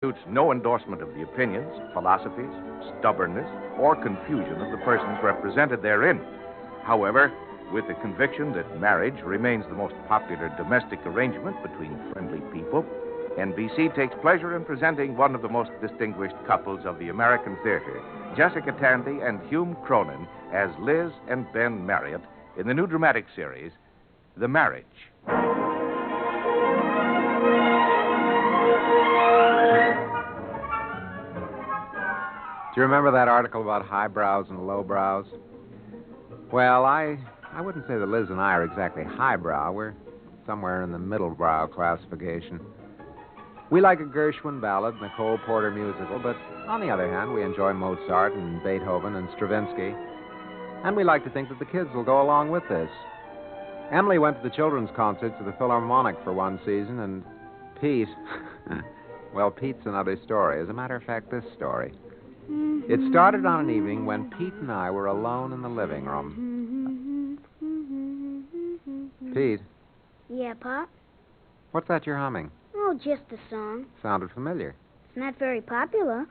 constitutes no endorsement of the opinions, philosophies, stubbornness, or confusion of the persons represented therein. However, with the conviction that marriage remains the most popular domestic arrangement between friendly people, NBC takes pleasure in presenting one of the most distinguished couples of the American theater, Jessica Tandy and Hume Cronyn, as Liz and Ben Marriott in the new dramatic series, The Marriage. Do you remember that article about highbrows and lowbrows? Well, I wouldn't say that Liz and I are exactly highbrow. We're somewhere in the middlebrow classification. We like a Gershwin ballad and a Cole Porter musical, but on the other hand, we enjoy Mozart and Beethoven and Stravinsky. And we like to think that the kids will go along with this. Emily went to the children's concerts at the Philharmonic for one season, and Pete... well, Pete's another story. As a matter of fact, this story. It started on an evening when Pete and I were alone in the living room. Pete? Yeah, Pop? What's that you're humming? Oh, just a song. Sounded familiar. It's not very popular.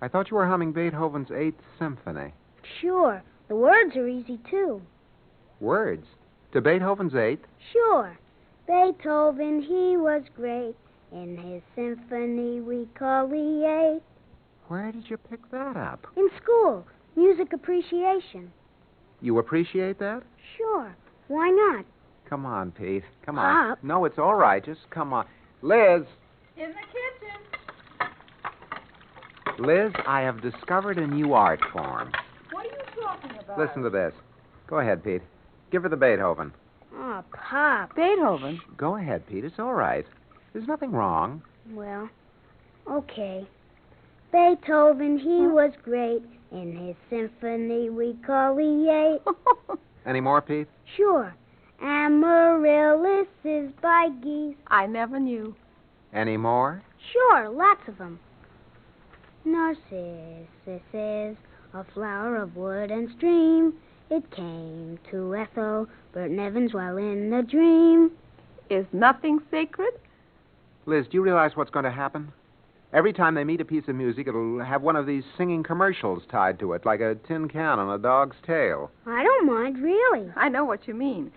I thought you were humming Beethoven's Eighth Symphony. Sure. The words are easy, too. Words? To Beethoven's Eighth? Sure. Beethoven, he was great. In his symphony we call the Eighth. Where did you pick that up? In school. Music appreciation. You appreciate that? Sure. Why not? Come on, Pete. Come on. Pop. No, it's all right. Just come on. Liz! In the kitchen. Liz, I have discovered a new art form. What are you talking about? Listen to this. Go ahead, Pete. Give her the Beethoven. Oh, Pop. Beethoven? Go ahead, Pete. It's all right. There's nothing wrong. Well, okay. Beethoven, he was great. In his symphony we call the Eighth. Any more, Pete? Sure. Amaryllis is by geese. I never knew. Any more? Sure, lots of them. Narcissus is a flower of wood and stream. It came to Ethel Burton Evans while in a dream. Is nothing sacred? Liz, do you realize what's going to happen? Every time they meet a piece of music, it'll have one of these singing commercials tied to it, like a tin can on a dog's tail. I don't mind, really. I know what you mean.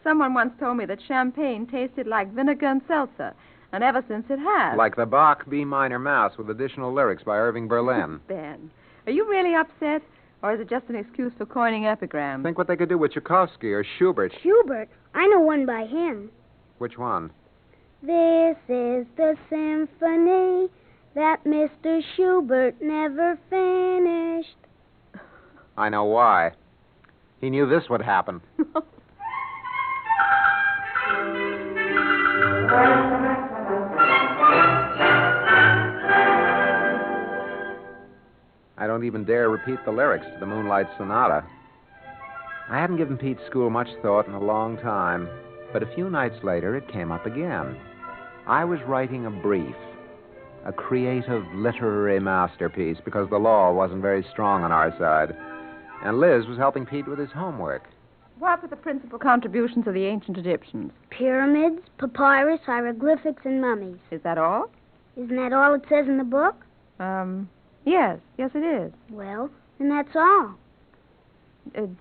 Someone once told me that champagne tasted like vinegar and seltzer, and ever since it has. Like the Bach B minor Mass with additional lyrics by Irving Berlin. Ben, are you really upset, or is it just an excuse for coining epigrams? Think what they could do with Tchaikovsky or Schubert. Schubert? I know one by him. Which one? This is the symphony that Mr. Schubert never finished. I know why. He knew this would happen. I don't even dare repeat the lyrics to the Moonlight Sonata. I hadn't given Pete's school much thought in a long time, but a few nights later it came up again. I was writing a brief, a creative literary masterpiece, because the law wasn't very strong on our side, and Liz was helping Pete with his homework. What were the principal contributions of the ancient Egyptians? Pyramids, papyrus, hieroglyphics, and mummies. Is that all? Isn't that all it says in the book? Yes it is. Well, then that's all. Do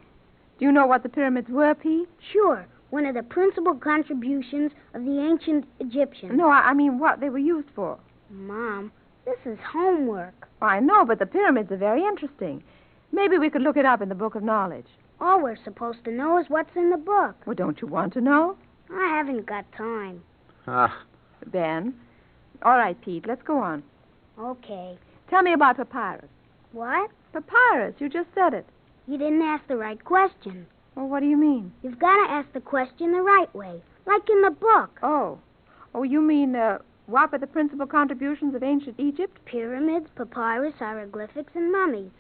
you know what the pyramids were, Pete? Sure. One of the principal contributions of the ancient Egyptians. No, I mean what they were used for. Mom, this is homework. I know, but the pyramids are very interesting. Maybe we could look it up in the Book of Knowledge. All we're supposed to know is what's in the book. Well, don't you want to know? I haven't got time. Ben. All right, Pete, let's go on. Okay. Tell me about papyrus. What? Papyrus, you just said it. You didn't ask the right question. Well, what do you mean? You've got to ask the question the right way, like in the book. Oh, you mean, what were the principal contributions of ancient Egypt? Pyramids, papyrus, hieroglyphics, and mummies.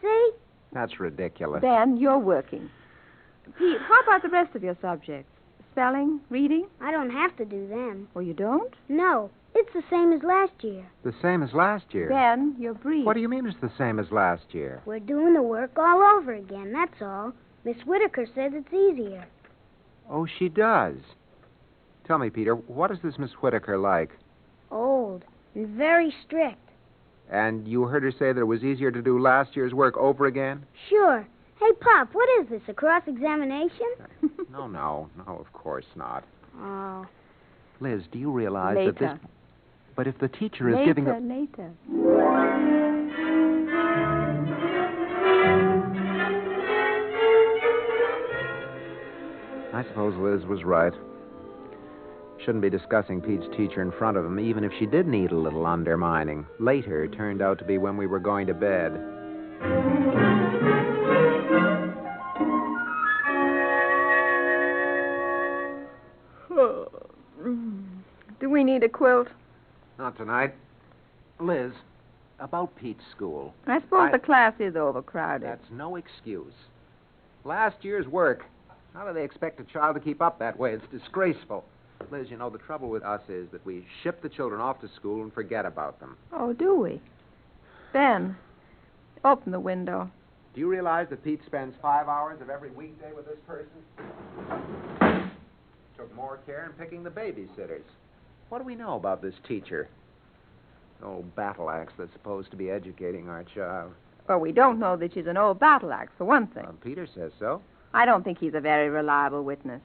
See? That's ridiculous. Ben, you're working. Pete, how about the rest of your subjects? Spelling, reading? I don't have to do them. Oh, you don't? No, it's the same as last year. The same as last year? Ben, your brief. What do you mean it's the same as last year? We're doing the work all over again, that's all. Miss Whitaker says it's easier. Oh, she does. Tell me, Peter, what is this Miss Whitaker like? Old. and very strict. And you heard her say that it was easier to do last year's work over again? Sure. Hey, Pop, what is this, a cross-examination? No, of course not. Oh. Liz, do you realize Later. that this... But if the teacher is Later, giving... Later. I suppose Liz was right. Shouldn't be discussing Pete's teacher in front of him, even if she did need a little undermining. Later turned out to be when we were going to bed. Do we need a quilt? Not tonight. Liz, about Pete's school. I suppose the class is overcrowded. That's no excuse. Last year's work. How do they expect a child to keep up that way? It's disgraceful. Liz, you know, the trouble with us is that we ship the children off to school and forget about them. Oh, do we? Ben, open the window. Do you realize that Pete spends 5 hours of every weekday with this person? Took more care in picking the babysitters. What do we know about this teacher? Old battle axe that's supposed to be educating our child. Well, we don't know that she's an old battle axe, for one thing. Peter says so. I don't think he's a very reliable witness.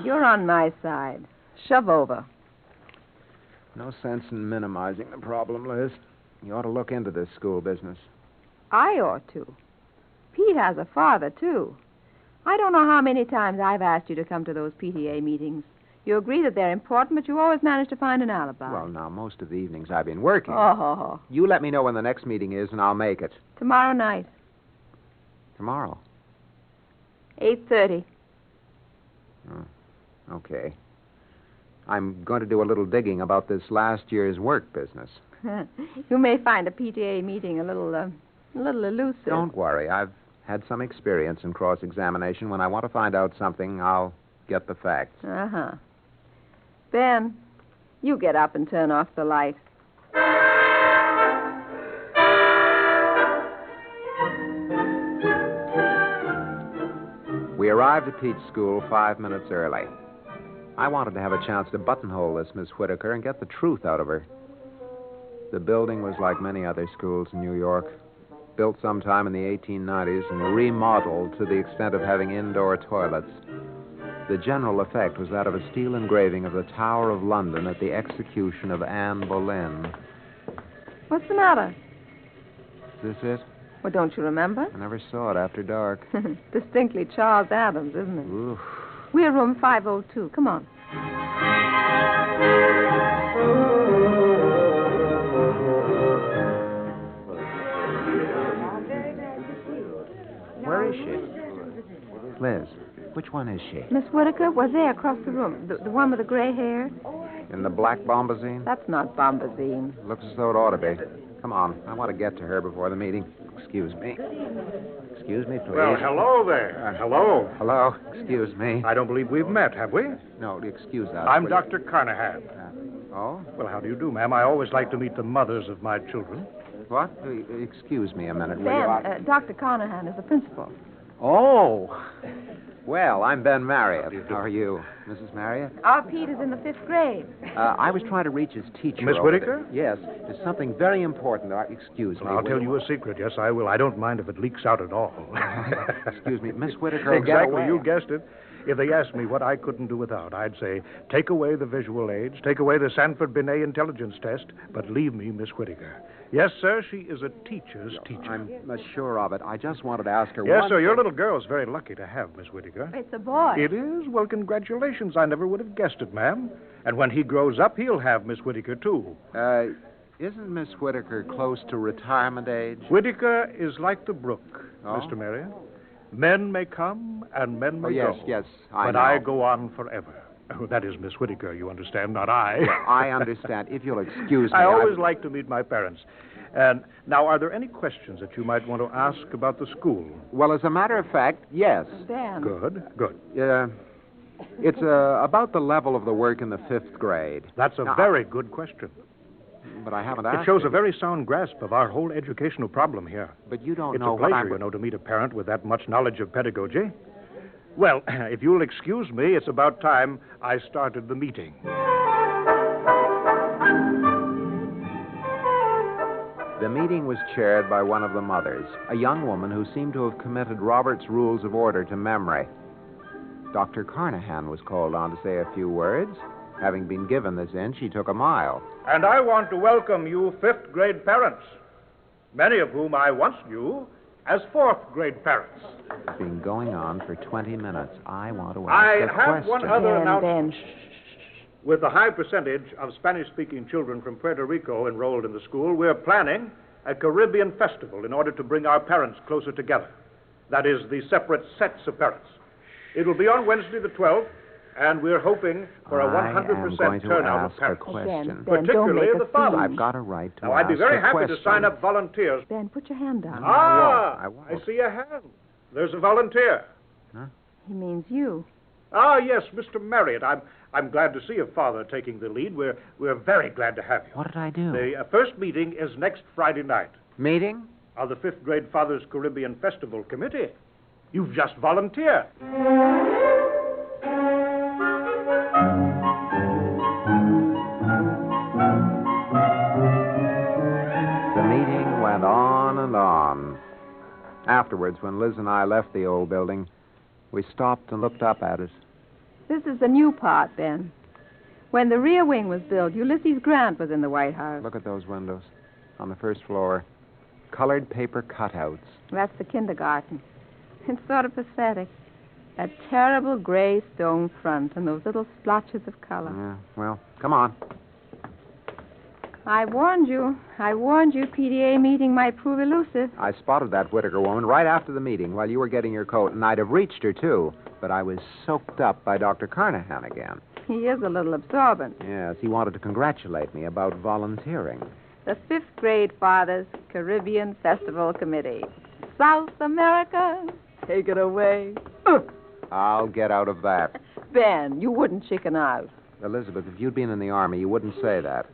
You're on my side. Shove over. No sense in minimizing the problem, Liz. You ought to look into this school business. I ought to. Pete has a father, too. I don't know how many times I've asked you to come to those PTA meetings. You agree that they're important, but you always manage to find an alibi. Well, now, most of the evenings I've been working. Oh. You let me know when the next meeting is, and I'll make it. Tomorrow night. Tomorrow? 8:30. Oh, okay. I'm going to do a little digging about this last year's work business. You may find a PTA meeting a little elusive. Don't worry. I've had some experience in cross-examination. When I want to find out something, I'll get the facts. Uh-huh. Ben, you get up and turn off the light. We arrived at Pete's school 5 minutes early. I wanted to have a chance to buttonhole this Miss Whitaker and get the truth out of her. The building was like many other schools in New York, built sometime in the 1890s and remodeled to the extent of having indoor toilets. The general effect was that of a steel engraving of the Tower of London at the execution of Anne Boleyn. What's the matter? Is this it? Well, don't you remember? I never saw it after dark. Distinctly Charles Adams, isn't it? Oof. We're room 502. Come on. Where is she? Liz, which one is she? Miss Whitaker was there across the room. The one with the gray hair. In the black bombazine? That's not bombazine. Looks as though it ought to be. Come on. I want to get to her before the meeting. Excuse me. Excuse me, please. Well, hello there. Hello. Hello. Excuse me. I don't believe we've met, have we? No, excuse us. I'm please. Dr. Carnahan. Oh? Well, how do you do, ma'am? I always like to meet the mothers of my children. What? Excuse me a minute, will Ben, you? Dr. Carnahan is the principal. Oh. Well, I'm Ben Marriott. How are you, Mrs. Marriott? Our Pete is in the 5th grade. I was trying to reach his teacher. Miss over Whitaker? there. Yes. There's something very important. Excuse me. Well, I'll will tell you a secret. Yes, I will. I don't mind if it leaks out at all. Excuse me. Miss Whitaker will get Exactly. away. You guessed it. If they asked me what I couldn't do without, I'd say, take away the visual aids, take away the Sanford Binet intelligence test, but leave me Miss Whitaker. Yes, sir, she is a teacher's teacher. I'm sure of it. I just wanted to ask her Yes, one sir, your thing. little girl's very lucky to have Miss Whitaker. It's a boy. It is? Well, congratulations. I never would have guessed it, ma'am. And when he grows up, he'll have Miss Whitaker, too. Isn't Miss Whitaker close to retirement age? Whitaker is like the brook, Oh? Mr. Marriott. Men may come and men may yes, go. yes, But know. I go on forever. Oh, that is Miss Whitaker, you understand, not I. I understand. If you'll excuse me. I always like to meet my parents. And now, are there any questions that you might want to ask about the school? Well, as a matter of fact, yes. Ben. Good. It's about the level of the work in the 5th grade. That's a very good question. But I haven't asked. It shows her. a very sound grasp of our whole educational problem here. But you don't It's know a what pleasure, I'm... to meet a parent with that much knowledge of pedagogy. Well, if you'll excuse me, it's about time I started the meeting. The meeting was chaired by one of the mothers, a young woman who seemed to have committed Robert's Rules of Order to memory. Dr. Carnahan was called on to say a few words. Having been given this inch, he took a mile. And I want to welcome you fifth grade parents, many of whom I once knew as fourth grade parents. It's been going on for 20 minutes. I want to I ask a have question. one other announcement. Ben. With the high percentage of Spanish-speaking children from Puerto Rico enrolled in the school, we're planning a Caribbean festival in order to bring our parents closer together. That is, the separate sets of parents. It will be on Wednesday the 12th, and we're hoping for a 100% turnout of parents. Question. Ben, Particularly the fathers. I've got a right to Now, ask I'd be very a happy question. to sign up volunteers. Ben, put your hand down. I won't. I see a hand. There's a volunteer. He means you. Ah, yes, Mr. Marriott. I'm glad to see a father taking the lead. We're very glad to have you. What did I do? The first meeting is next Friday night Meeting? of the fifth grade Fathers Caribbean Festival Committee. You've just volunteered. The meeting went on and on. Afterwards, when Liz and I left the old building, we stopped and looked up at it. This is the new part, Ben. When the rear wing was built, Ulysses Grant was in the White House. Look at those windows on the first floor. Colored paper cutouts. That's the kindergarten. It's sort of pathetic. That terrible gray stone front and those little splotches of color. Yeah, well, come on. I warned you. PTA meeting might prove elusive. I spotted that Whitaker woman right after the meeting while you were getting your coat, and I'd have reached her, too. But I was soaked up by Dr. Carnahan again. He is a little absorbent. Yes, he wanted to congratulate me about volunteering. The fifth grade Fathers Caribbean Festival Committee. South America, take it away. I'll get out of that. Ben, you wouldn't chicken out. Elizabeth, if you'd been in the Army, you wouldn't say that.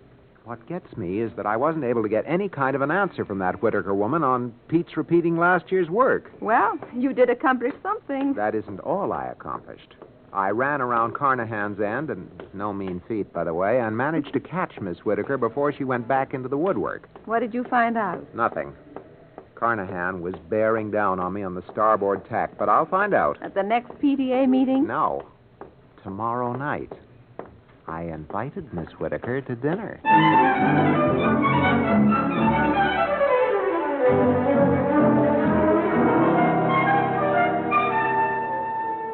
What gets me is that I wasn't able to get any kind of an answer from that Whitaker woman on Pete's repeating last year's work. Well, you did accomplish something. That isn't all I accomplished. I ran around Carnahan's end, and no mean feat, by the way, and managed to catch Miss Whitaker before she went back into the woodwork. What did you find out? Nothing. Carnahan was bearing down on me on the starboard tack, but I'll find out. At the next PTA meeting? No. Tomorrow night. I invited Miss Whitaker to dinner.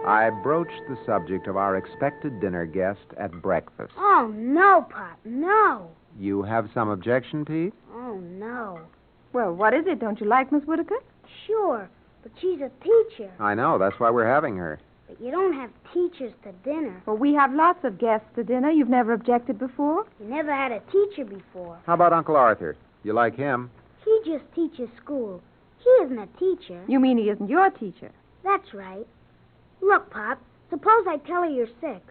I broached the subject of our expected dinner guest at breakfast. Oh, no, Pop, no. You have some objection, Pete? Oh, no. Well, what is it? Don't you like Miss Whitaker? Sure, but she's a teacher. I know. That's why we're having her. But you don't have teachers to dinner. Well, we have lots of guests to dinner. You've never objected before? You never had a teacher before. How about Uncle Arthur? You like him? He just teaches school. He isn't a teacher. You mean he isn't your teacher? That's right. Look, Pop, suppose I tell her you're sick.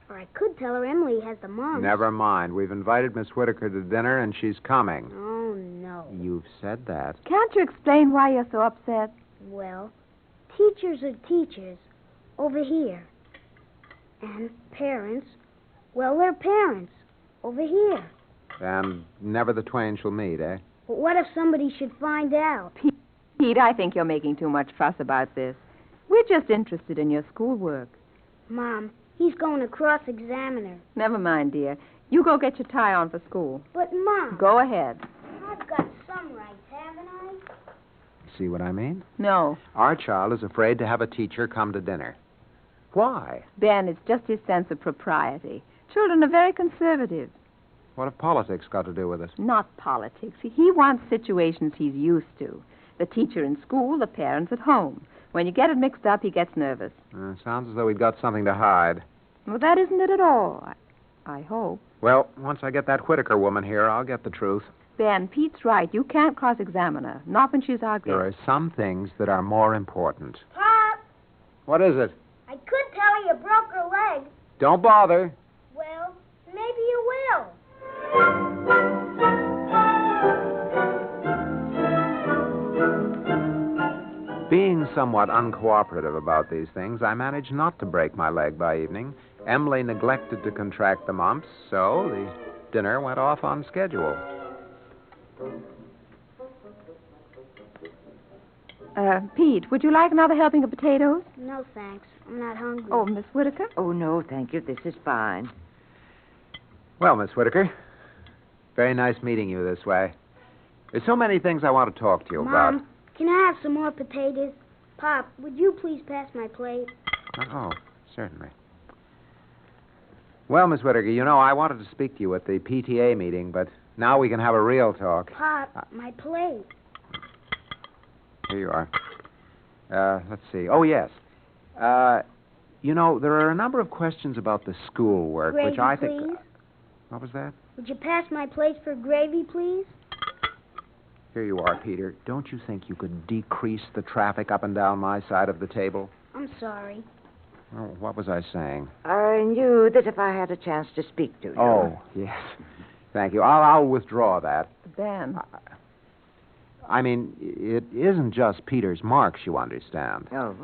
Or I could tell her Emily has the mumps. Never mind. We've invited Miss Whitaker to dinner, and she's coming. Oh, no. You've said that. Can't you explain why you're so upset? Well, teachers are teachers. Over here. And parents, well, they're parents. Over here. And never the twain shall meet, eh? But what if somebody should find out? Pete, I think you're making too much fuss about this. We're just interested in your schoolwork. Mom, he's going to cross-examine her. Never mind, dear. You go get your tie on for school. But, Mom... Go ahead. I've got some rights, haven't I? See what I mean? No. Our child is afraid to have a teacher come to dinner. Why? Ben, it's just his sense of propriety. Children are very conservative. What have politics got to do with it? Not politics. He wants situations he's used to. The teacher in school, the parents at home. When you get it mixed up, he gets nervous. Sounds as though he'd got something to hide. Well, that isn't it at all. I hope. Well, once I get that Whitaker woman here, I'll get the truth. Ben, Pete's right. You can't cross-examine her. Not when she's our guest. There are some things that are more important. Pop, What is it? I could tell her you broke her leg. Don't bother. Well, maybe you will. Being somewhat uncooperative about these things, I managed not to break my leg by evening. Emily neglected to contract the mumps, so the dinner went off on schedule. Pete, would you like another helping of potatoes? No, thanks. I'm not hungry. Oh, Miss Whitaker? Oh, no, thank you. This is fine. Well, Miss Whitaker, very nice meeting you this way. There's so many things I want to talk to you about. Mom, can I have some more potatoes? Pop, would you please pass my plate? Oh, certainly. Well, Miss Whitaker, you know, I wanted to speak to you at the PTA meeting, but now we can have a real talk. Pop, my plate. Here you are. Let's see. Oh, yes. You know, there are a number of questions about the schoolwork, Gravy, which I think... please? What was that? Would you pass my plate for gravy, please? Here you are, Peter. Don't you think you could decrease the traffic up and down my side of the table? I'm sorry. Oh, what was I saying? I knew that if I had a chance to speak to you. Oh, yes. Thank you. I'll withdraw that. Ben. I mean, it isn't just Peter's marks, you understand. Oh?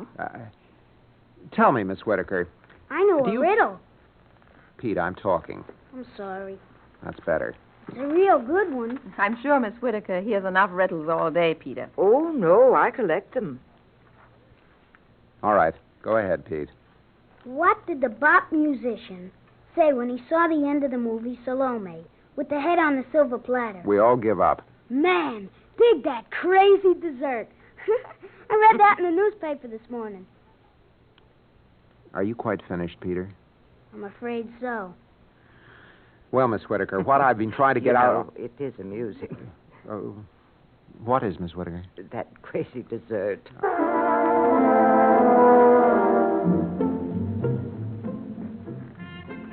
Tell me, Miss Whitaker. I know Do a you- riddle. Pete, I'm talking. I'm sorry. That's better. It's a real good one. I'm sure Miss Whitaker hears enough riddles all day, Peter. Oh, no, I collect them. All right. Go ahead, Pete. What did the bop musician say when he saw the end of the movie Salome with the head on the silver platter? We all give up. Man, dig that crazy dessert. I read that in the newspaper this morning. Are you quite finished, Peter? I'm afraid so. Well, Miss Whitaker, what I've been trying to get You out... know, it is amusing. What is, Miss Whitaker? That crazy dessert.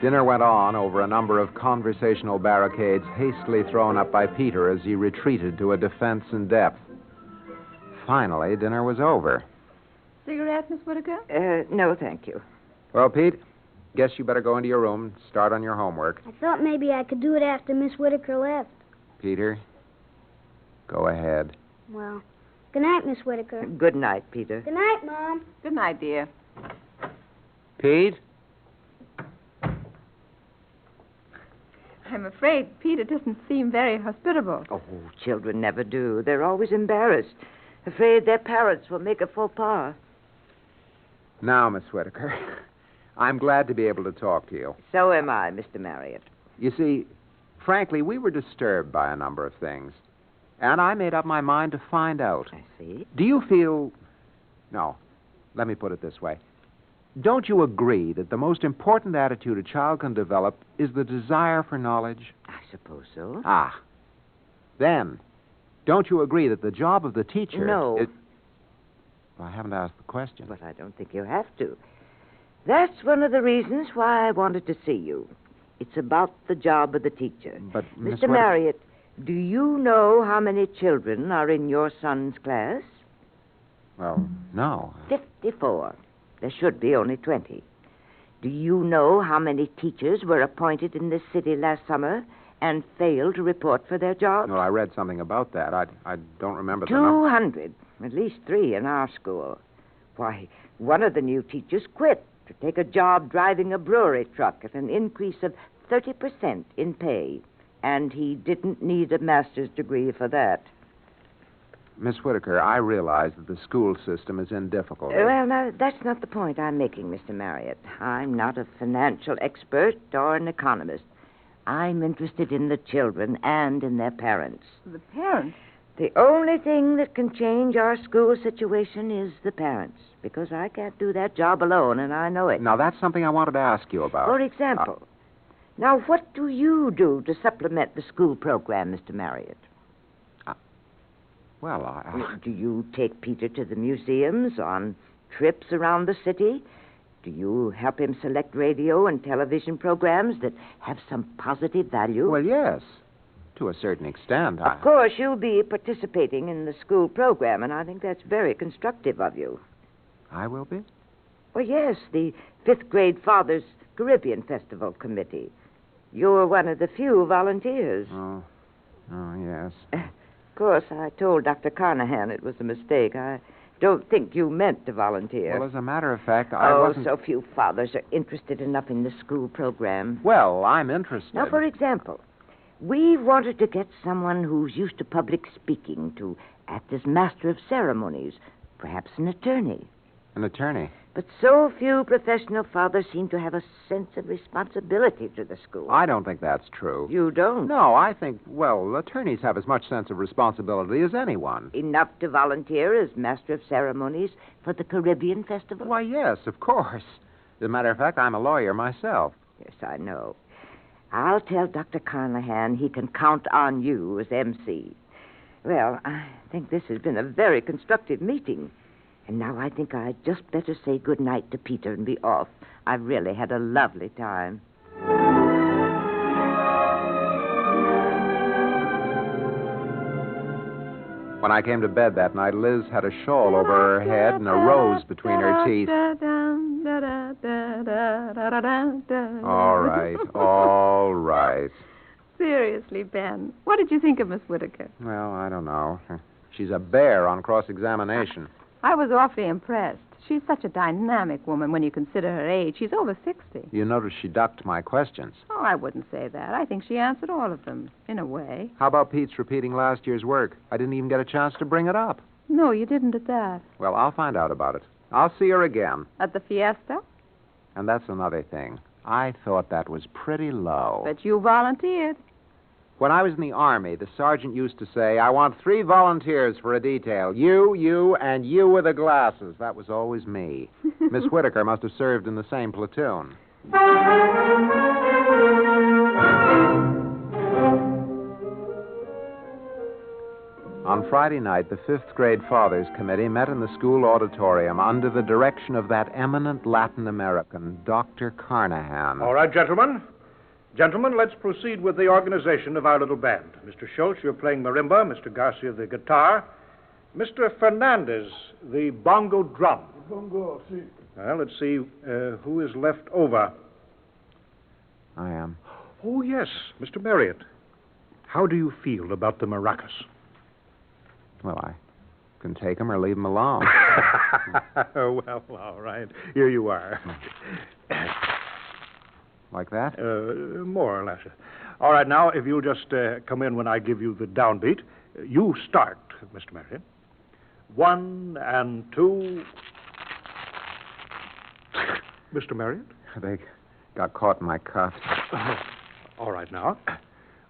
Dinner went on over a number of conversational barricades hastily thrown up by Peter as he retreated to a defense in depth. Finally, dinner was over. Cigarette, Miss Whitaker? No, thank you. Well, Pete, guess you better go into your room and start on your homework. I thought maybe I could do it after Miss Whitaker left. Peter, go ahead. Well, good night, Miss Whitaker. Good night, Peter. Good night, Mom. Good night, dear. Pete? I'm afraid Peter doesn't seem very hospitable. Oh, children never do. They're always embarrassed, afraid their parents will make a faux pas. Now, Miss Whitaker, I'm glad to be able to talk to you. So am I, Mr. Marriott. You see, frankly, we were disturbed by a number of things, and I made up my mind to find out. I see. Do you feel... No, let me put it this way. Don't you agree that the most important attitude a child can develop is the desire for knowledge? I suppose so. Ah. Then, don't you agree that the job of the teacher... No. Well, I haven't asked the question. But I don't think you have to. That's one of the reasons why I wanted to see you. It's about the job of the teacher. But, Miss Mr. Marriott, do you know how many children are in your son's class? Well, no. 54. There should be only 20. Do you know how many teachers were appointed in this city last summer and failed to report for their jobs? No, I read something about that. I don't remember the number. 200. At least 3 in our school. Why, one of the new teachers quit to take a job driving a brewery truck at an increase of 30% in pay. And he didn't need a master's degree for that. Miss Whitaker, I realize that the school system is in difficulty. Well, now, that's not the point I'm making, Mr. Marriott. I'm not a financial expert or an economist. I'm interested in the children and in their parents. The parents? The only thing that can change our school situation is the parents, because I can't do that job alone, and I know it. Now, that's something I wanted to ask you about. For example, now, what do you do to supplement the school program, Mr. Marriott? Well, I... Do you take Peter to the museums, on trips around the city? Do you help him select radio and television programs that have some positive value? Well, yes. To a certain extent. Of course, you'll be participating in the school program, and I think that's very constructive of you. I will be? Well, yes, the 5th grade Fathers Caribbean Festival Committee. You're one of the few volunteers. Oh, yes. Of course, I told Dr. Carnahan it was a mistake. I don't think you meant to volunteer. Well, as a matter of fact, I wasn't... so few fathers are interested enough in the school program. Well, I'm interested. Now, for example, we wanted to get someone who's used to public speaking to act as master of ceremonies, perhaps an attorney. An attorney? But so few professional fathers seem to have a sense of responsibility to the school. I don't think that's true. You don't? No, I think, well, attorneys have as much sense of responsibility as anyone. Enough to volunteer as master of ceremonies for the Caribbean Festival? Why, yes, of course. As a matter of fact, I'm a lawyer myself. Yes, I know. I'll tell Dr. Carnahan he can count on you as MC. Well, I think this has been a very constructive meeting. And now I think I'd just better say good night to Peter and be off. I've really had a lovely time. When I came to bed that night, Liz had a shawl over her head and a rose between her teeth. All right. Seriously, Ben, what did you think of Miss Whitaker? Well, I don't know. She's a bear on cross-examination. I was awfully impressed. She's such a dynamic woman when you consider her age. She's over 60. You notice she ducked my questions. Oh, I wouldn't say that. I think she answered all of them, in a way. How about Pete's repeating last year's work? I didn't even get a chance to bring it up. No, you didn't at that. Well, I'll find out about it. I'll see her again. At the fiesta? And that's another thing. I thought that was pretty low. But you volunteered. When I was in the Army, the sergeant used to say, I want 3 volunteers for a detail. You, and you with the glasses. That was always me. Miss Whitaker must have served in the same platoon. On Friday night, the 5th grade Fathers Committee met in the school auditorium under the direction of that eminent Latin American, Dr. Carnahan. All right, gentlemen. Gentlemen, let's proceed with the organization of our little band. Mr. Schultz, you're playing marimba. Mr. Garcia, the guitar. Mr. Fernandez, the bongo drum. Bongo, si. Well, let's see who is left over. I am. Oh, yes, Mr. Marriott. How do you feel about the maracas? Well, I can take them or leave them alone. Well, all right. Here you are. Like that? More or less. All right, now, if you'll just come in when I give you the downbeat. You start, Mr. Marriott. 1 and 2. Mr. Marriott? They got caught in my cuffs. All right, now.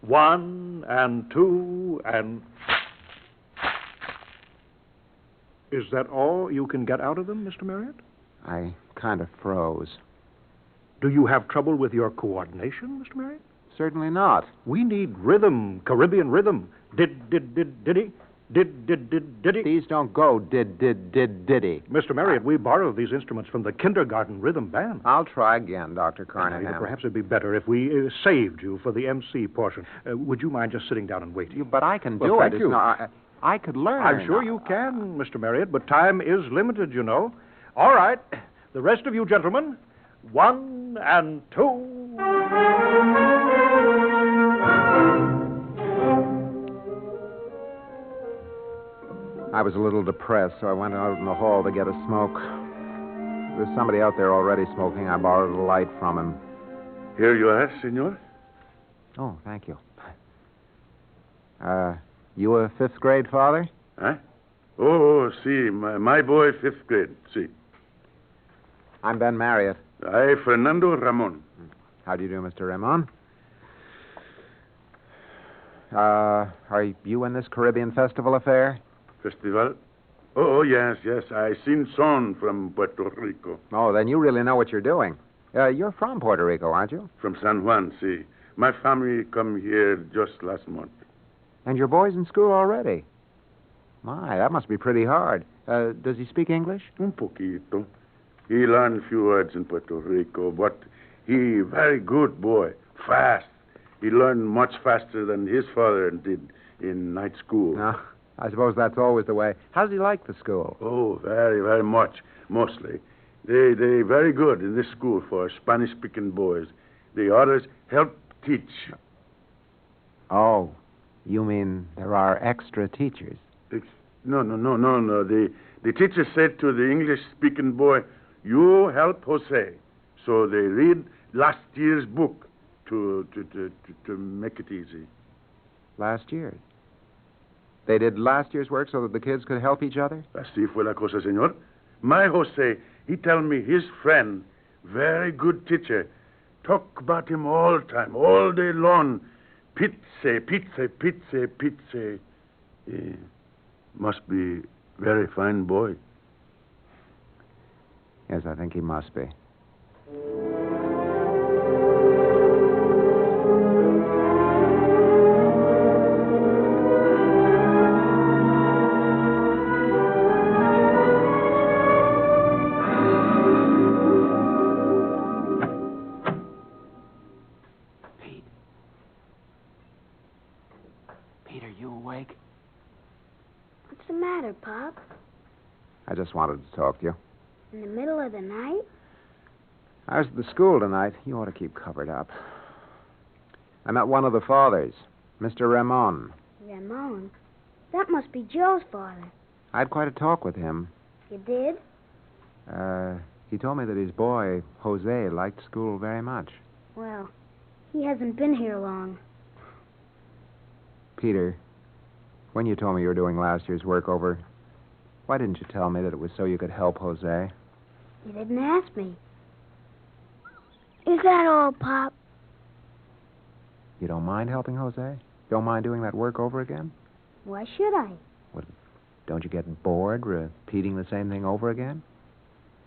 1 and 2 and... Is that all you can get out of them, Mr. Marriott? I kind of froze. Do you have trouble with your coordination, Mr. Marriott? Certainly not. We need rhythm, Caribbean rhythm. Diddy. Did. These don't go diddy. Mr. Marriott, we borrow these instruments from the kindergarten rhythm band. I'll try again, Dr. Carnahan. Perhaps it'd be better if we saved you for the MC portion. Would you mind just sitting down and waiting? But I can do thank it. you. I could learn. I'm sure you can, Mr. Marriott, but time is limited, you know. All right. The rest of you gentlemen, 1 and 2. I was a little depressed, so I went out in the hall to get a smoke. There's somebody out there already smoking. I borrowed a light from him. Here you are, senor. Oh, thank you. You a 5th grade father? Huh? Oh, see, my boy, 5th grade, see. I'm Ben Marriott. I, Fernando Ramon. How do you do, Mr. Ramon? Are you in this Caribbean Festival affair? Festival? Oh, yes. I seen son from Puerto Rico. Oh, then you really know what you're doing. You're from Puerto Rico, aren't you? From San Juan, see. My family come here just last month. And your boy's in school already? My, that must be pretty hard. Does he speak English? Un poquito. He learned a few words in Puerto Rico, but he very good boy, fast. He learned much faster than his father did in night school. No, I suppose that's always the way. How does he like the school? Oh, very, very much, mostly. They very good in this school for Spanish-speaking boys. The others help teach. Oh, you mean there are extra teachers? No. The teacher said to the English-speaking boy, you help Jose. So they read last year's book to make it easy. Last year's? They did last year's work so that the kids could help each other? Así fue la cosa, señor. My Jose, he tell me his friend, very good teacher, talk about him all time, all day long. Pizza, pizza, pizza, pizza. Must be very fine boy. Yes, I think he must be. Pete, are you awake? What's the matter, Pop? I just wanted to talk to you. In the middle of the night? I was at the school tonight. You ought to keep covered up. I met one of the fathers, Mr. Ramon. Ramon? That must be Joe's father. I had quite a talk with him. You did? He told me that his boy, Jose, liked school very much. Well, he hasn't been here long. Peter, when you told me you were doing last year's work over, why didn't you tell me that it was so you could help Jose? You didn't ask me. Is that all, Pop? You don't mind helping Jose? Don't mind doing that work over again? Why should I? What, don't you get bored repeating the same thing over again?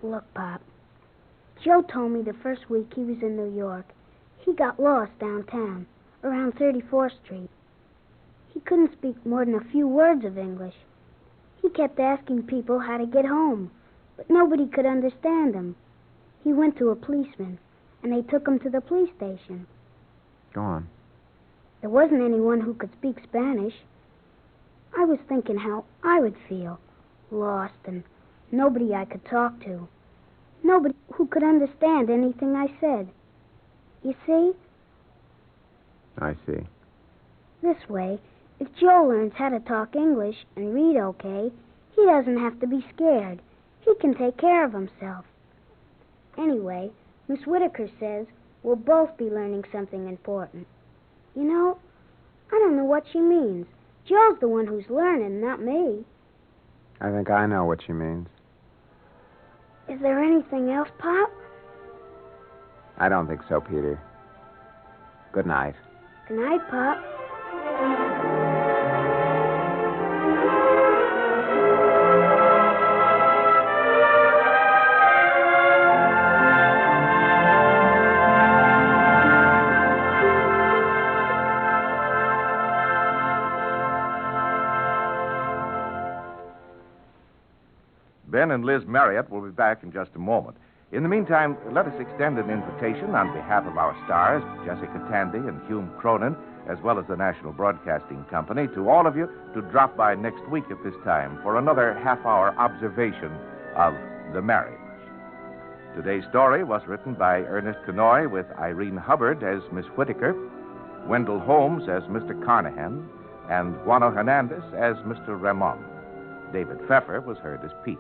Look, Pop. Joe told me the first week he was in New York, he got lost downtown, around 34th Street. He couldn't speak more than a few words of English. He kept asking people how to get home, but nobody could understand him. He went to a policeman, and they took him to the police station. Go on. There wasn't anyone who could speak Spanish. I was thinking how I would feel, lost, and nobody I could talk to. Nobody who could understand anything I said. You see? I see. This way, if Joe learns how to talk English and read okay, he doesn't have to be scared. He can take care of himself. Anyway, Miss Whitaker says we'll both be learning something important. You know, I don't know what she means. Joe's the one who's learning, not me. I think I know what she means. Is there anything else, Pop? I don't think so, Peter. Good night. Good night, Pop. Ben and Liz Marriott will be back in just a moment. In the meantime, let us extend an invitation on behalf of our stars, Jessica Tandy and Hume Cronyn, as well as the National Broadcasting Company, to all of you to drop by next week at this time for another half-hour observation of The Marriage. Today's story was written by Ernest Kinoy with Irene Hubbard as Miss Whitaker, Wendell Holmes as Mr. Carnahan, and Juano Hernandez as Mr. Ramon. David Pfeffer was heard as Pete.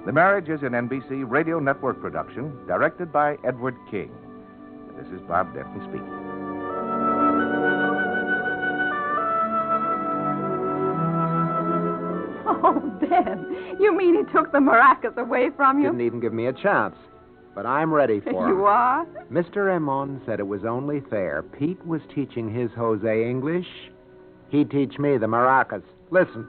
The Marriage is an NBC Radio Network production, directed by Edward King. This is Bob Denton speaking. Oh, Ben, you mean he took the maracas away from you? Didn't even give me a chance. But I'm ready for him. You are? Mr. Ramon said it was only fair. Pete was teaching his Jose English. He'd teach me the maracas. Listen.